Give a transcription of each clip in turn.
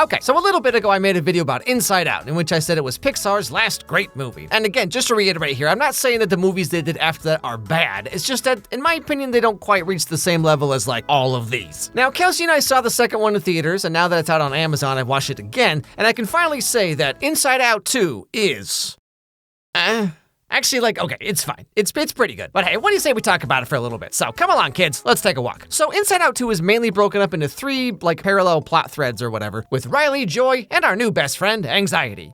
Okay, so a little bit ago I made a video about Inside Out, in which I said it was Pixar's last great movie. And again, just to reiterate here, I'm not saying that the movies they did after that are bad. It's just that, in my opinion, they don't quite reach the same level as like all of these. Now, Kelsey and I saw the second one in theaters, and now that it's out on Amazon, I've watched it again, and I can finally say that Inside Out 2 is... Actually, like, okay, it's fine. It's pretty good. But hey, what do you say we talk about it for a little bit? So come along, kids, let's take a walk. So Inside Out 2 is mainly broken up into 3, like, parallel plot threads or whatever, with Riley, Joy, and our new best friend, Anxiety.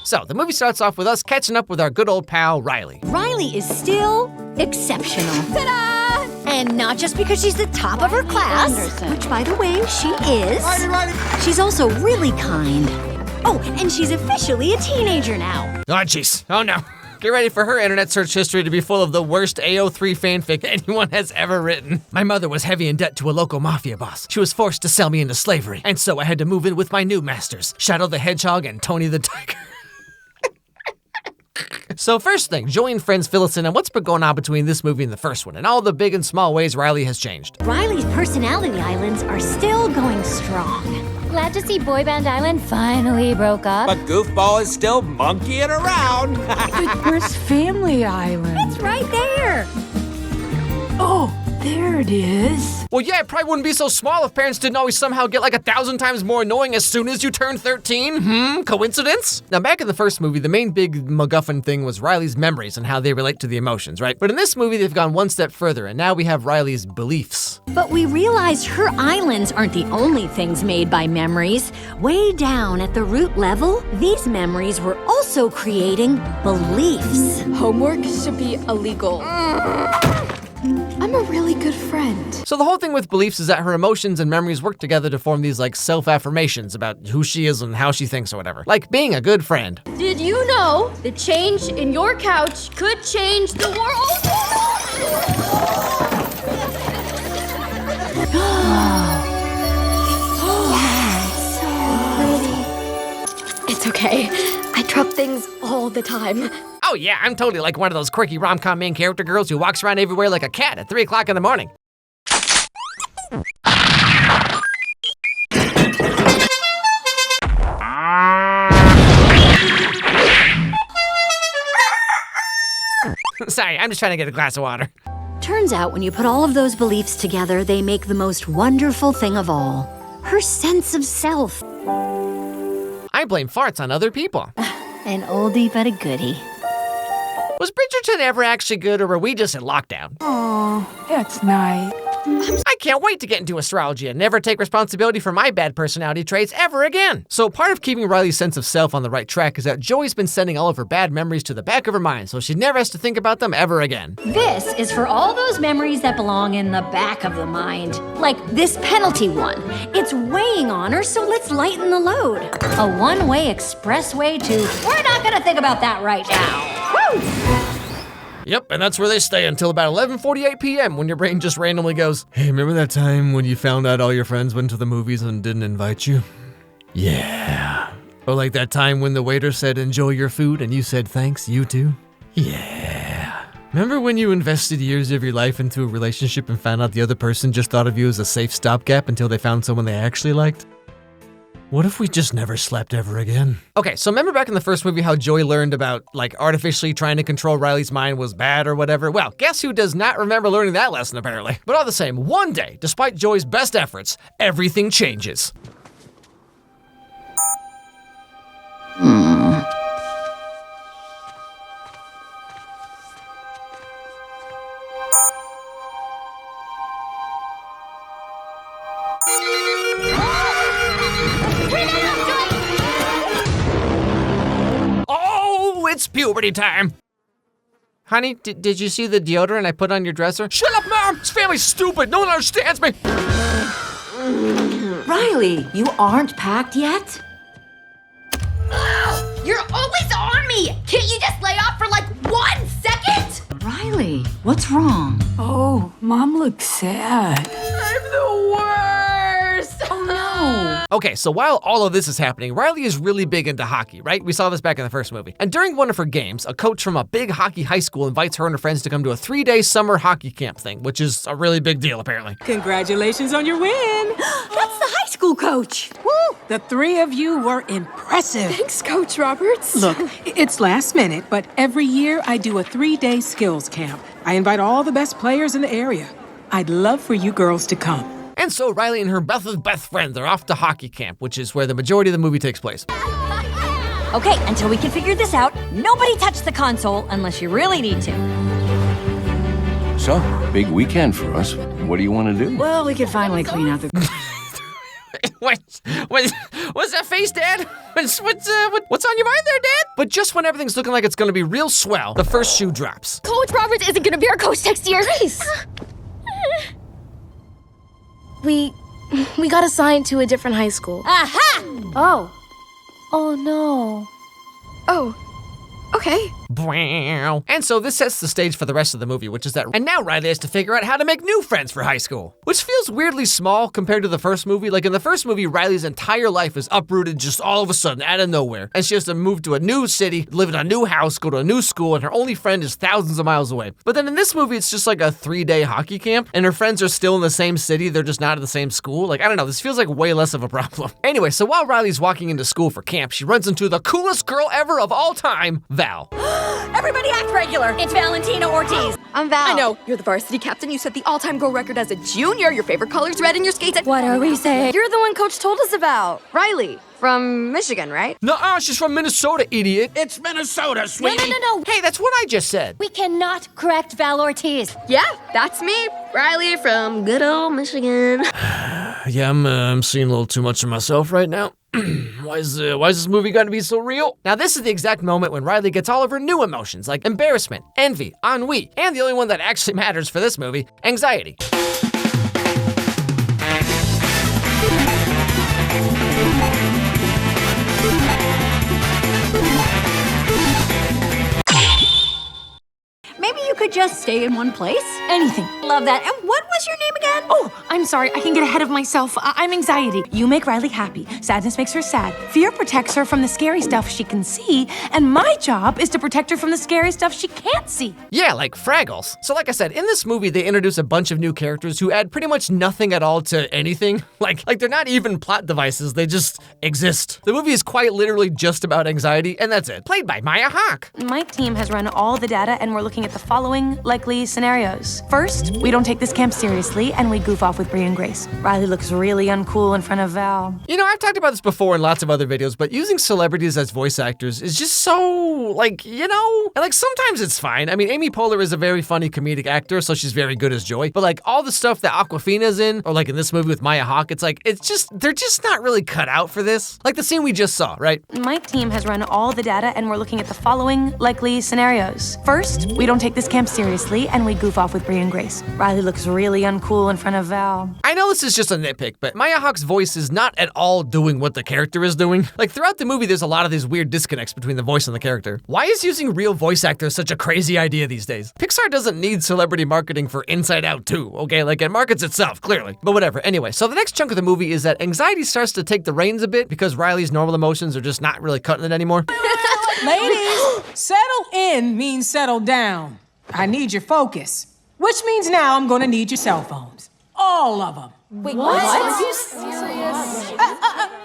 So, the movie starts off with us catching up with our good old pal, Riley. Riley is still exceptional. Ta-da! And not just because she's the top of her class, which, by the way, she is. Riley. She's also really kind. Oh, and she's officially a teenager now. Oh, jeez. Oh, no. Get ready for her internet search history to be full of the worst AO3 fanfic anyone has ever written. My mother was heavy in debt to a local mafia boss. She was forced to sell me into slavery, and so I had to move in with my new masters, Shadow the Hedgehog and Tony the Tiger. So first thing, Joey and friends fill us in on what's been going on between this movie and the first one, and all the big and small ways Riley has changed. Riley's personality islands are still going strong. Glad to see Boy Band Island finally broke up. But Goofball is still monkeying around. But where's Family Island? It's right there. Oh, there it is. Well, yeah, it probably wouldn't be so small if parents didn't always somehow get like 1,000 times more annoying as soon as you turn 13. Coincidence? Now, back in the first movie, the main big MacGuffin thing was Riley's memories and how they relate to the emotions, right? But in this movie, they've gone one step further, and now we have Riley's beliefs. But we realized her islands aren't the only things made by memories. Way down at the root level, these memories were also creating beliefs. Homework should be illegal. I'm a really good friend. So the whole thing with beliefs is that her emotions and memories work together to form these like self-affirmations about who she is and how she thinks or whatever. Like being a good friend. Did you know the change in your couch could change the world? It's okay. I drop things all the time. Oh yeah, I'm totally like one of those quirky rom-com main character girls who walks around everywhere like a cat at 3 o'clock in the morning. Sorry, I'm just trying to get a glass of water. Turns out when you put all of those beliefs together, they make the most wonderful thing of all. Her sense of self. I blame farts on other people. An oldie but a goodie. Was Bridgerton ever actually good, or were we just in lockdown? Oh, that's nice. I can't wait to get into astrology and never take responsibility for my bad personality traits ever again. So part of keeping Riley's sense of self on the right track is that Joey's been sending all of her bad memories to the back of her mind, so she never has to think about them ever again. This is for all those memories that belong in the back of the mind. Like this penalty one. It's weighing on her, so let's lighten the load. A one-way expressway to, we're not gonna think about that right now. Woo! Yep, and that's where they stay until about 11:48 p.m. when your brain just randomly goes, hey, remember that time when you found out all your friends went to the movies and didn't invite you? Yeah. Or like that time when the waiter said, enjoy your food, and you said, thanks, you too? Yeah. Remember when you invested years of your life into a relationship and found out the other person just thought of you as a safe stopgap until they found someone they actually liked? What if we just never slept ever again? Okay, so remember back in the first movie how Joey learned about, like, artificially trying to control Riley's mind was bad or whatever? Well, guess who does not remember learning that lesson, apparently? But all the same, one day, despite Joey's best efforts, everything changes. It's puberty time. Honey, did you see the deodorant I put on your dresser? Shut up, Mom! This family's stupid. No one understands me. Riley, you aren't packed yet? You're always on me! Can't you just lay off for like 1 second? Riley, what's wrong? Oh, Mom looks sad. I'm the worst! Oh no. Okay, so while all of this is happening, Riley is really big into hockey, right? We saw this back in the first movie. And during one of her games, a coach from a big hockey high school invites her and her friends to come to a 3-day summer hockey camp thing, which is a really big deal, apparently. Congratulations on your win. That's the high school coach. Woo! The three of you were impressive. Thanks, Coach Roberts. Look, it's last minute, but every year I do a 3-day skills camp. I invite all the best players in the area. I'd love for you girls to come. And so Riley and her best friend are off to hockey camp, which is where the majority of the movie takes place. Okay, until we can figure this out, nobody touch the console unless you really need to. So, big weekend for us. What do you want to do? Well, we can finally clean out the... What's that face, Dad? What's on your mind there, Dad? But just when everything's looking like it's gonna be real swell, the first shoe drops. Coach Roberts isn't gonna be our coach next year. Grace! We got assigned to a different high school. Aha! Oh. Oh no. Oh. Okay. And so this sets the stage for the rest of the movie, which is that, and now Riley has to figure out how to make new friends for high school, which feels weirdly small compared to the first movie. Like in the first movie, Riley's entire life is uprooted just all of a sudden out of nowhere, and she has to move to a new city, live in a new house, go to a new school, and her only friend is thousands of miles away. But then in this movie, it's just like a 3-day hockey camp, and her friends are still in the same city, they're just not at the same school. Like, I don't know, this feels like way less of a problem. Anyway, so while Riley's walking into school for camp, she runs into the coolest girl ever of all time, Val. Everybody act regular. It's Valentina Ortiz. I'm Val. I know, you're the varsity captain. You set the all-time goal record as a junior. Your favorite color's red and your skates... What are we saying? You're the one Coach told us about. Riley, from Michigan, right? Nuh-uh, she's from Minnesota, idiot. It's Minnesota, No, sweetie. no. Hey, that's what I just said. We cannot correct Val Ortiz. Yeah, that's me. Riley from good old Michigan. Yeah, I'm seeing a little too much of myself right now. Why is this movie gotta be so real? Now, this is the exact moment when Riley gets all of her new emotions, like embarrassment, envy, ennui, and the only one that actually matters for this movie, anxiety. Maybe you could just stay in one place? Anything. Love that. And what was your name again? Oh, I'm sorry. I can get ahead of myself. I'm anxiety. You make Riley happy. Sadness makes her sad. Fear protects her from the scary stuff she can see. And my job is to protect her from the scary stuff she can't see. Yeah, like Fraggles. So like I said, in this movie, they introduce a bunch of new characters who add pretty much nothing at all to anything. Like they're not even plot devices, they just exist. The movie is quite literally just about anxiety, and that's it. Played by Maya Hawke. My team has run all the data, and we're looking at the following likely scenarios. First, we don't take this camp seriously, and we goof off with Bree and Grace. Riley looks really uncool in front of Val. You know, I've talked about this before in lots of other videos, but using celebrities as voice actors is just so, like, you know? And like, sometimes it's fine. I mean, Amy Poehler is a very funny comedic actor, so she's very good as Joy. But like, all the stuff that Awkwafina's in, or like in this movie with Maya Hawke, it's like, they're just not really cut out for this. Like the scene we just saw, right? My team has run all the data, and we're looking at the following likely scenarios. First, we don't take this camp seriously, and we goof off with Bree and Grace. Riley looks really uncool in front of Val. I know this is just a nitpick, but Maya Hawke's voice is not at all doing what the character is doing. Like throughout the movie, there's a lot of these weird disconnects between the voice and the character. Why is using real voice actors such a crazy idea these days? Pixar doesn't need celebrity marketing for Inside Out 2, okay? Like it markets itself, clearly. But whatever. Anyway, so the next chunk of the movie is that anxiety starts to take the reins a bit because Riley's normal emotions are just not really cutting it anymore. Ladies, settle in means settle down. I need your focus, which means now I'm gonna need your cell phones. All of them. Wait, what? Are you serious?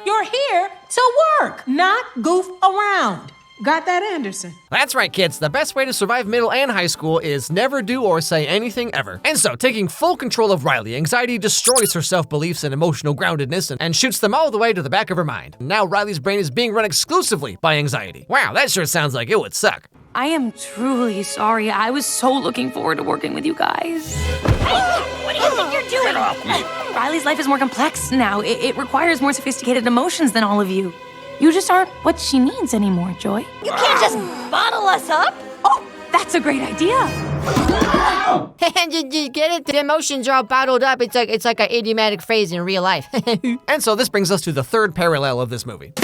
You're here to work, not goof around. Got that, Anderson? That's right, kids. The best way to survive middle and high school is never do or say anything ever. And so, taking full control of Riley, anxiety destroys her self-beliefs and emotional groundedness and shoots them all the way to the back of her mind. Now Riley's brain is being run exclusively by anxiety. Wow, that sure sounds like it would suck. I am truly sorry. I was so looking forward to working with you guys. What do you think you're doing? Riley's life is more complex now. It requires more sophisticated emotions than all of you. You just aren't what she needs anymore, Joy. You can't just bottle us up. Oh, that's a great idea. And you get it? The emotions are all bottled up. It's like an idiomatic phrase in real life. And so this brings us to the third parallel of this movie.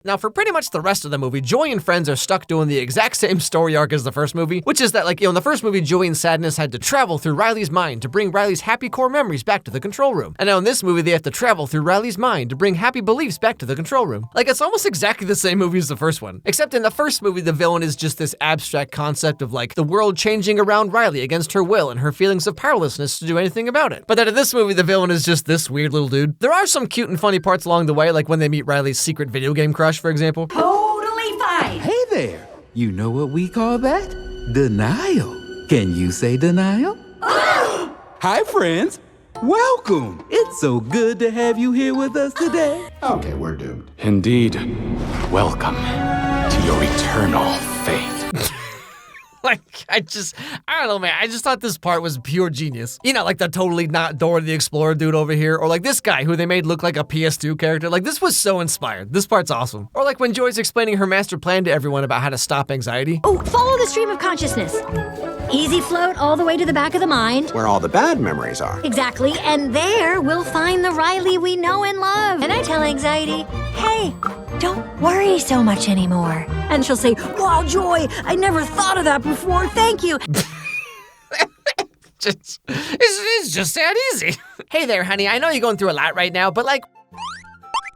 Now, for pretty much the rest of the movie, Joey and friends are stuck doing the exact same story arc as the first movie, which is that, like, in the first movie, Joey and Sadness had to travel through Riley's mind to bring Riley's happy core memories back to the control room. And now in this movie, they have to travel through Riley's mind to bring happy beliefs back to the control room. Like, it's almost exactly the same movie as the first one. Except in the first movie, the villain is just this abstract concept of, like, the world changing around Riley against her will and her feelings of powerlessness to do anything about it. But then in this movie, the villain is just this weird little dude. There are some cute and funny parts along the way, like when they meet Riley's secret video game crush, for example. Totally fine. Hey there. You know what we call that? Denial. Can you say denial? Hi, friends. Welcome. It's so good to have you here with us today. Okay, we're doomed. Indeed. Welcome to your eternal fate. Like, I don't know, man. I just thought this part was pure genius. You know, like the totally not Dora the Explorer dude over here, or like this guy who they made look like a PS2 character. Like, this was so inspired. This part's awesome. Or like when Joy's explaining her master plan to everyone about how to stop anxiety. Oh, follow the stream of consciousness. Easy float all the way to the back of the mind. Where all the bad memories are. Exactly, and there we'll find the Riley we know and love. And I tell anxiety, hey, don't worry so much anymore. And she'll say, wow, Joy, I never thought of that before, thank you. It's just that easy. Hey there, honey, I know you're going through a lot right now, but like,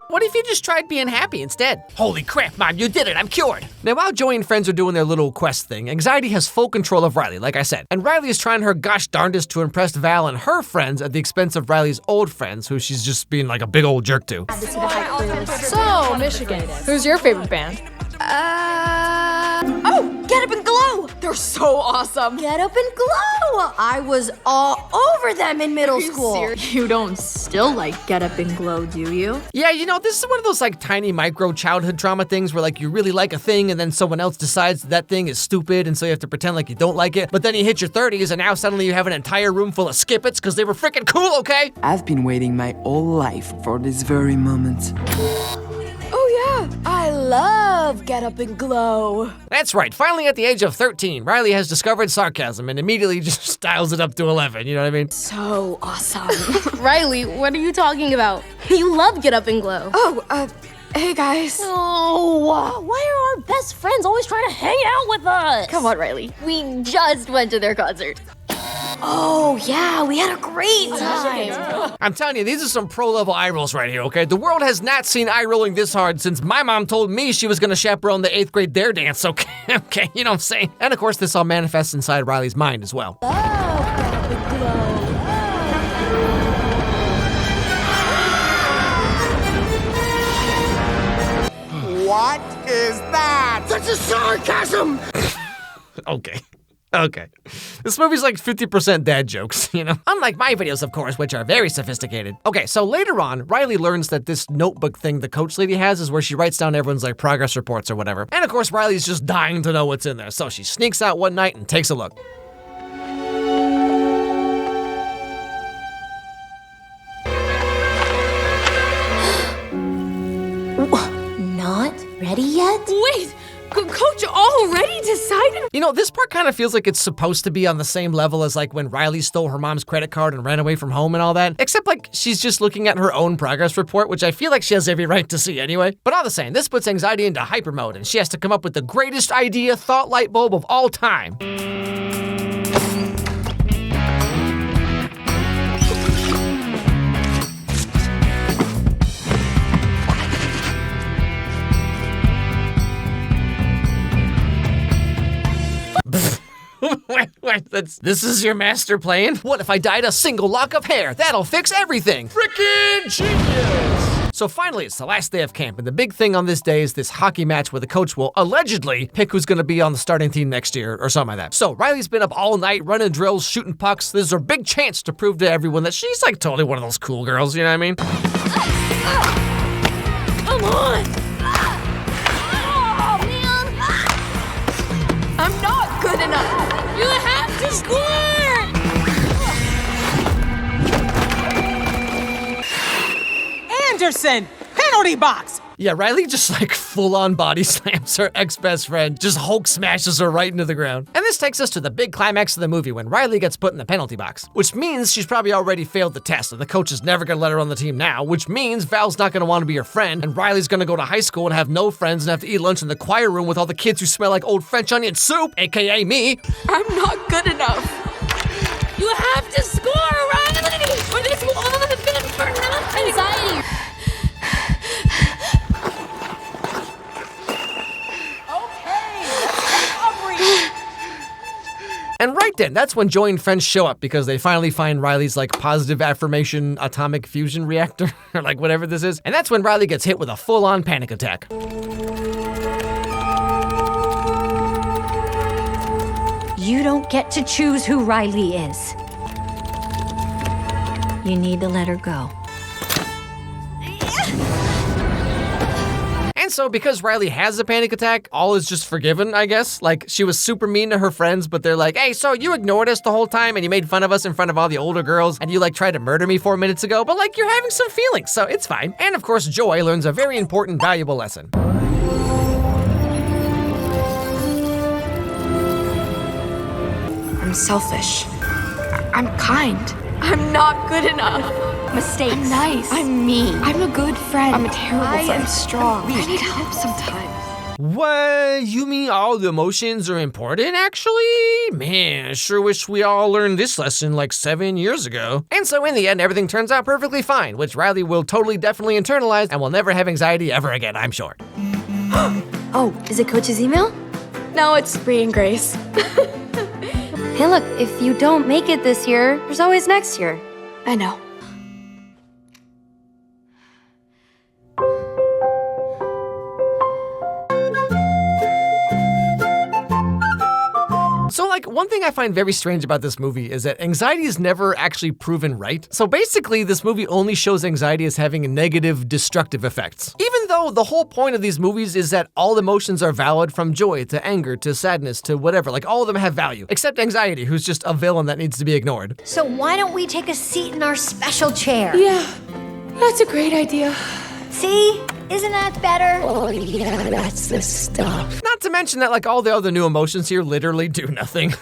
what if you just tried being happy instead? Holy crap, Mom, you did it, I'm cured. Now, while Joey and friends are doing their little quest thing, anxiety has full control of Riley, like I said. And Riley is trying her gosh darndest to impress Val and her friends at the expense of Riley's old friends, who she's just being like a big old jerk to. So, Michigan, who's your favorite band? Oh, Get Up and Glow! They're so awesome. Get Up and Glow! I was all over them in middle school. You don't still like Get Up and Glow, do you? Yeah, you know, this is one of those like tiny micro childhood trauma things where like you really like a thing and then someone else decides that thing is stupid and so you have to pretend like you don't like it. But then you hit your 30s and now suddenly you have an entire room full of Skip-Its because they were freaking cool, okay? I've been waiting my whole life for this very moment. Oh yeah, I love Get Up and Glow. That's right, finally at the age of 13, Riley has discovered sarcasm and immediately just dials it up to 11, you know what I mean? So awesome. Riley, what are you talking about? You love Get Up and Glow. Oh, hey guys. Oh, why are our best friends always trying to hang out with us? Come on, Riley. We just went to their concert. Oh, yeah, we had a great time. I'm telling you, these are some pro-level eye rolls right here, okay? The world has not seen eye rolling this hard since my mom told me she was gonna chaperone the 8th grade dare dance, okay? Okay, you know what I'm saying? And of course, this all manifests inside Riley's mind as well. What is that? That's a sarcasm! Okay. This movie's like 50% dad jokes, you know? Unlike my videos, of course, which are very sophisticated. Okay, so later on, Riley learns that this notebook thing the coach lady has is where she writes down everyone's like progress reports or whatever. And of course, Riley's just dying to know what's in there, so she sneaks out one night and takes a look. Not ready yet? Wait, Coach already decided? You know, this part kind of feels like it's supposed to be on the same level as like when Riley stole her mom's credit card and ran away from home and all that, except like she's just looking at her own progress report, which I feel like she has every right to see anyway. But all the same, this puts anxiety into hyper mode and she has to come up with the greatest idea thought light bulb of all time. Wait, this is your master plan? What if I dyed a single lock of hair? That'll fix everything. Frickin' genius! So finally, it's the last day of camp, and the big thing on this day is this hockey match where the coach will allegedly pick who's gonna be on the starting team next year or something like that. So Riley's been up all night running drills, shooting pucks. This is her big chance to prove to everyone that she's like totally one of those cool girls, you know what I mean? Come on! Oh, man! I'm not good enough. You have to score! Anderson, penalty box. Yeah, Riley just like full-on body slams her ex-best friend, just Hulk smashes her right into the ground. And this takes us to the big climax of the movie when Riley gets put in the penalty box, which means she's probably already failed the test and the coach is never gonna let her on the team now, which means Val's not gonna want to be her friend and Riley's gonna go to high school and have no friends and have to eat lunch in the choir room with all the kids who smell like old French onion soup, aka me. I'm not good enough. You have to score, Riley, or this will all have been for nothing. Anxiety. And right then, that's when Joey and friends show up because they finally find Riley's like positive affirmation atomic fusion reactor or like whatever this is. And that's when Riley gets hit with a full-on panic attack. You don't get to choose who Riley is. You need to let her go. And so because Riley has a panic attack, all is just forgiven, I guess. Like, she was super mean to her friends, but they're like, hey, so you ignored us the whole time and you made fun of us in front of all the older girls and you like tried to murder me 4 minutes ago, but like you're having some feelings, so it's fine. And of course, Joy learns a very important, valuable lesson. I'm selfish. I'm kind. I'm not good enough. Mistakes. I'm nice. I'm mean. I'm a good friend. I'm a terrible friend. I am strong. I need help sometimes. What? You mean all the emotions are important, actually? Man, I sure wish we all learned this lesson like 7 years ago. And so in the end, everything turns out perfectly fine, which Riley will totally definitely internalize and will never have anxiety ever again, I'm sure. Oh, is it Coach's email? No, it's Bree and Grace. Hey, look, if you don't make it this year, there's always next year. I know. So like, one thing I find very strange about this movie is that anxiety is never actually proven right. So basically, this movie only shows anxiety as having negative, destructive effects. Even though the whole point of these movies is that all emotions are valid, from joy to anger to sadness to whatever, like all of them have value, except anxiety, who's just a villain that needs to be ignored. So why don't we take a seat in our special chair? Yeah, that's a great idea. See? Isn't that better? Oh, yeah, that's the stuff. Not to mention that like all the other new emotions here literally do nothing.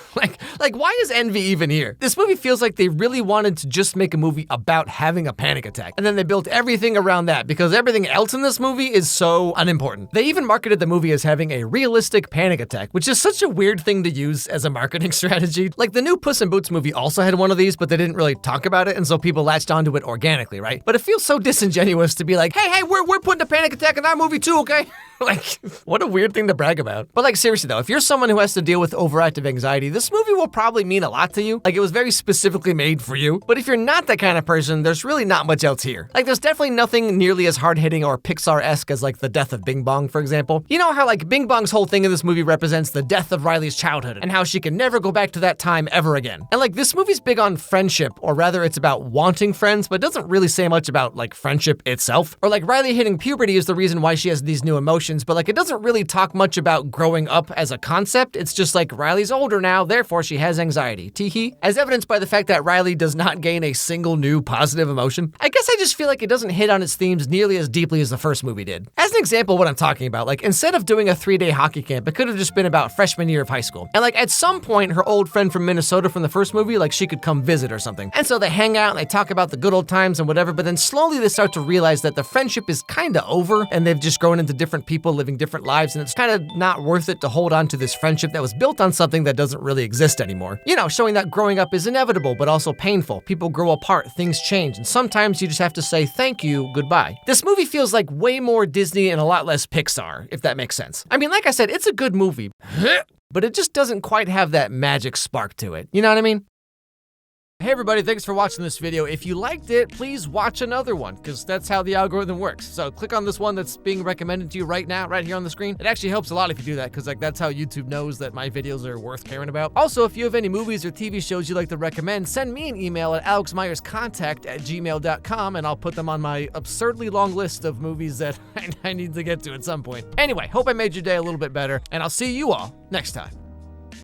like why is envy even here? This movie feels like they really wanted to just make a movie about having a panic attack. And then they built everything around that because everything else in this movie is so unimportant. They even marketed the movie as having a realistic panic attack, which is such a weird thing to use as a marketing strategy. Like the new Puss in Boots movie also had one of these, but they didn't really talk about it, and so people latched onto it organically, right? But it feels so disingenuous to be like, hey, we're putting a panic attack in our movie too, okay? Like, what a weird thing to brag about. But like, seriously though, if you're someone who has to deal with overactive anxiety, this movie will probably mean a lot to you. Like, it was very specifically made for you. But if you're not that kind of person, there's really not much else here. Like, there's definitely nothing nearly as hard-hitting or Pixar-esque as like the death of Bing Bong, for example. You know how like Bing Bong's whole thing in this movie represents the death of Riley's childhood and how she can never go back to that time ever again. And like, this movie's big on friendship, or rather it's about wanting friends, but doesn't really say much about like friendship itself. Or like Riley hitting puberty is the reason why she has these new emotions, but like it doesn't really talk much about growing up as a concept. It's just like Riley's older now, therefore she has anxiety. Teehee. As evidenced by the fact that Riley does not gain a single new positive emotion. I guess I just feel like it doesn't hit on its themes nearly as deeply as the first movie did. As an example of what I'm talking about, like instead of doing a 3-day hockey camp, it could have just been about freshman year of high school. And like at some point, her old friend from Minnesota from the first movie, like she could come visit or something. And so they hang out and they talk about the good old times and whatever, but then slowly they start to realize that the friendship is kind of over and they've just grown into different people living different lives, and it's kind of not worth it to hold on to this friendship that was built on something that doesn't really exist anymore. You know, showing that growing up is inevitable, but also painful. People grow apart, things change, and sometimes you just have to say thank you, goodbye. This movie feels like way more Disney and a lot less Pixar, if that makes sense. I mean, like I said, it's a good movie, but it just doesn't quite have that magic spark to it. You know what I mean? Hey everybody, thanks for watching this video. If you liked it, please watch another one, because that's how the algorithm works. So click on this one that's being recommended to you right now, right here on the screen. It actually helps a lot if you do that, because like that's how YouTube knows that my videos are worth caring about. Also, if you have any movies or TV shows you'd like to recommend, send me an email at alexmeyerscontact@gmail.com and I'll put them on my absurdly long list of movies that I need to get to at some point. Anyway, hope I made your day a little bit better, and I'll see you all next time.